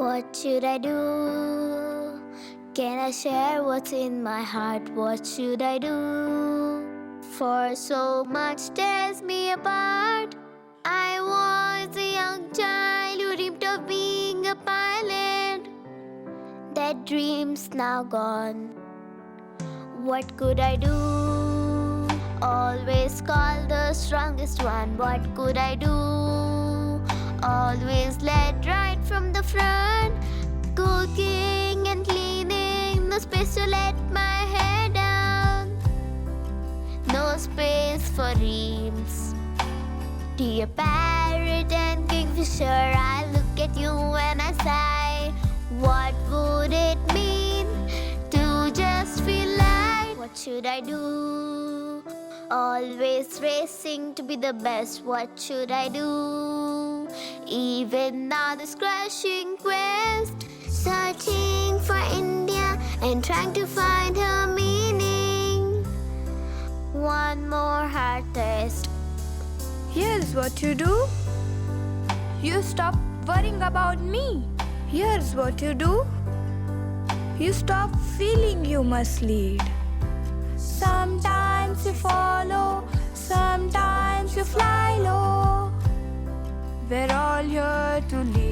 What should I do? Can I share what's in my heart? What should I do? For so much tears me apart. I was a young child who dreamed of being a pilot. That dream's now gone. What could I do? Always call the strongest one. What could I do? Always led right from the front. Cooking and cleaning, no space to let my hair down. No space for dreams. Dear parrot and kingfisher, I look at you and I sigh. What would it mean to just feel light? What should I do? Always racing to be the best. What should I do? Even now this crushing quest, searching for India and trying to find her meaning. One more hard test. Here's what you do. You stop worrying about me. Here's what you do. You stop feeling you must lead. Sometimes you follow, sometimes you fly low. We're all here to lead.